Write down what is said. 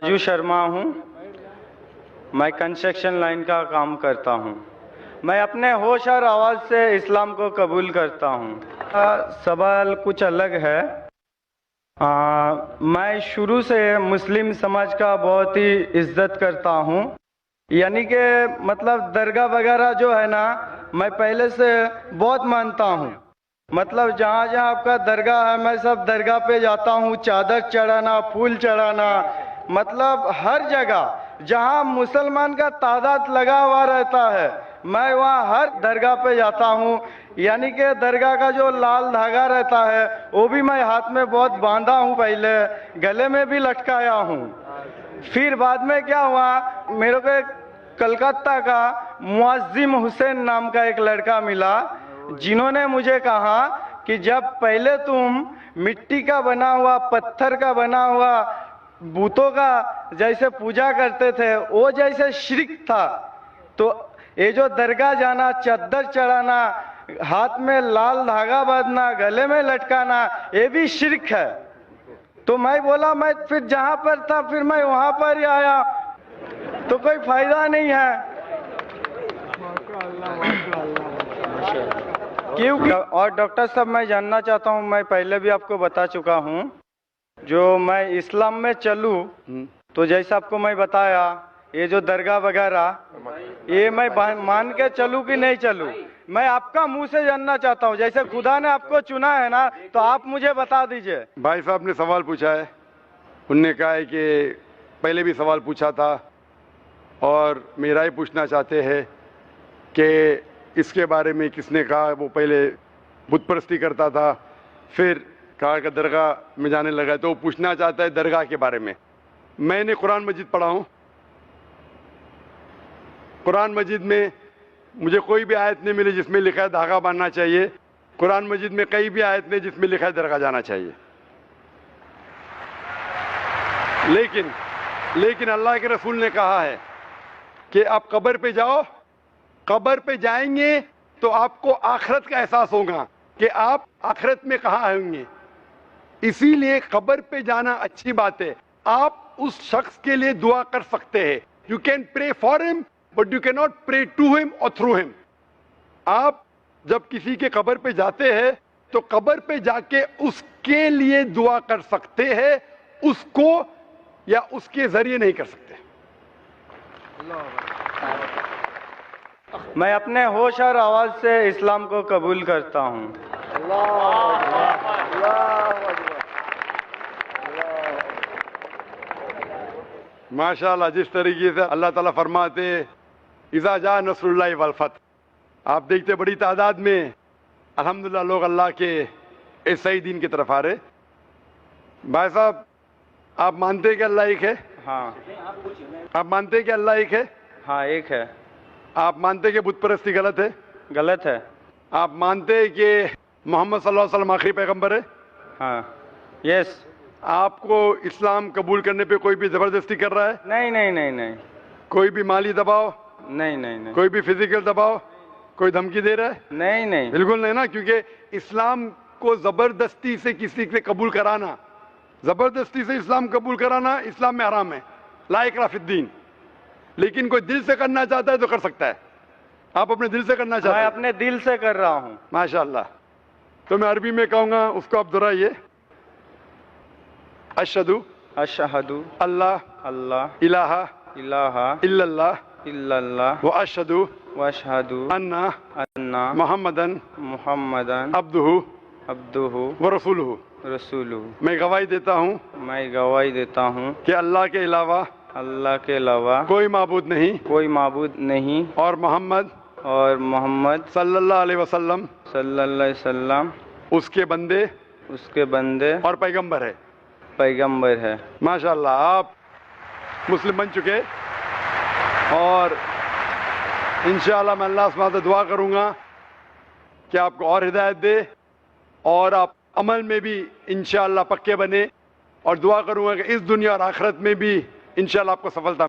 राजू शर्मा हूँ। मैं construction line का काम करता हूँ। मैं अपने होश और आवाज़ से इस्लाम को कबूल करता हूँ। सवाल कुछ अलग है। मैं शुरू से मुस्लिम समाज का बहुत ही इज्जत करता हूँ। यानी कि मतलब दरगाह वगैरह जो है ना, मैं पहले से बहुत मानता हूँ। मतलब जहाँ जहाँ आपका दरगाह है, मैं सब दरगाह पे जाता हूँ। चादर चढ़ाना, फूल चढ़ाना, मतलब हर जगह जहाँ मुसलमान का तादाद लगा हुआ रहता है, मैं वहाँ हर दरगाह पे जाता हूँ। यानी कि दरगाह का जो लाल धागा रहता है वो भी मैं हाथ में बहुत बांधा हूँ, पहले गले में भी लटकाया हूँ। फिर बाद में क्या हुआ, मेरे को एक कलकत्ता का मुअज्जिम हुसैन नाम का एक लड़का मिला, जिन्होंने मुझे कहा कि जब पहले तुम मिट्टी का बना हुआ, पत्थर का बना हुआ बूतों का जैसे पूजा करते थे, वो जैसे शिर्क था, तो ये जो दरगाह जाना, चद्दर चढ़ाना, हाथ में लाल धागा बांधना, गले में लटकाना, ये भी शिर्क है। तो मैं बोला, मैं फिर जहां पर था फिर मैं वहां पर ही आया, तो कोई फायदा नहीं है। क्योंकि और डॉक्टर साहब, मैं जानना चाहता हूं, मैं पहले भी आपको बता चुका हूं, जो मैं इस्लाम में चलूं तो जैसा आपको मैं बताया, ये जो दरगाह वगैरह, ये मैं मान के चलूं कि नहीं चलूं, मैं आपका मुंह से जानना चाहता हूं। जैसे खुदा ने आपको चुना है ना, तो आप मुझे बता दीजिए। भाई साहब ने सवाल पूछा है, उनने कहा है कि पहले भी सवाल पूछा था और मेरा ही पूछना चाहते हैं कि इसके बारे में किसने कहा। वो पहले बुत परस्ती करता था, फिर कहा कि दरगाह में जाने लगा, तो वो पूछना चाहता है दरगाह के बारे में। मैंने कुरान मजीद पढ़ा हूँ, कुरान मजीद में मुझे कोई भी आयत नहीं मिली जिसमें लिखा है धागा बांधना चाहिए। कुरान मजीद में कई भी आयत नहीं जिसमें लिखा है दरगाह जाना चाहिए। लेकिन अल्लाह के रसूल ने कहा है कि आप कब्र पे जाओ, कब्र पे जाएंगे तो आपको आखिरत का एहसास होगा कि आप आखिरत में कहाँ होंगे। इसीलिए कब्र पे जाना अच्छी बात है। आप उस शख्स के लिए दुआ कर सकते हैं। You can pray for him but you can not pray to him और थ्रू हिम। आप जब किसी के कब्र पे जाते हैं तो कब्र पे जाके उसके लिए दुआ कर सकते हैं, उसको या उसके जरिए नहीं कर सकते। मैं अपने होश और आवाज से इस्लाम को कबूल करता हूँ। माशाअल्लाह, जिस तरीके से अल्लाह ताला फरमाते इज़ा जा नसरुल्लाहि वल फतह, आप देखते बड़ी तादाद में अल्हम्दुलिल्लाह लोग अल्लाह के इस सही दीन की तरफ आ रहे। भाई साहब, आप मानते हैं कि अल्लाह एक है? हाँ। आप मानते हैं कि अल्लाह एक है? हाँ, एक है। आप मानते हैं कि बुत परस्ती गलत है? गलत है। आप मानते हैं कि मोहम्मद सल्लल्लाहु अलैहि वसल्लम आखिरी पैगंबर है? हाँ, यस। आपको इस्लाम कबूल करने पे कोई भी जबरदस्ती कर रहा है? नहीं नहीं नहीं नहीं। कोई भी माली दबाव? नहीं नहीं नहीं। कोई भी फिजिकल दबाव? कोई धमकी दे रहा है? नहीं नहीं, बिल्कुल नहीं ना, क्योंकि इस्लाम को जबरदस्ती से किसी से कबूल कराना, जबरदस्ती से इस्लाम कबूल कराना इस्लाम में हराम है, ला इकराह फिद्दीन। लेकिन कोई दिल से करना चाहता है तो कर सकता है। आप अपने दिल से करना चाहते हैं? मैं अपने दिल से कर रहा हूँ। माशाअल्लाह। तो मैं अरबी में कहूंगा, उसको आप दोहराइए। अशहदु अशहदु अल्लाह अल्लाह इलाहा इलाहा इल्लल्लाह इल्लल्लाह व अशहदु वअशहदु अन्ना अन्ना मुहम्मदन मुहम्मदन अब्दुहु अब्दुहु व रसूलुहु। रसूलुहु। मैं गवाही देता हूँ मैं गवाही देता हूँ कि अल्लाह के अलावा अल्लाह के अलावा कोई माबूद नहीं कोई माबूद नहीं और मोहम्मद सल्लल्लाहु अलैहि वसल्लम उसके बंदे उसके बंदे और पैगंबर है। पैगंबर है। माशाअल्लाह, आप मुस्लिम बन चुके और इंशाअल्लाह मैं अल्लाह से दुआ करूंगा कि आपको और हिदायत दे और आप अमल में भी इंशाअल्लाह पक्के बने, और दुआ करूंगा कि इस दुनिया और आखिरत में भी इंशाअल्लाह आपको सफलता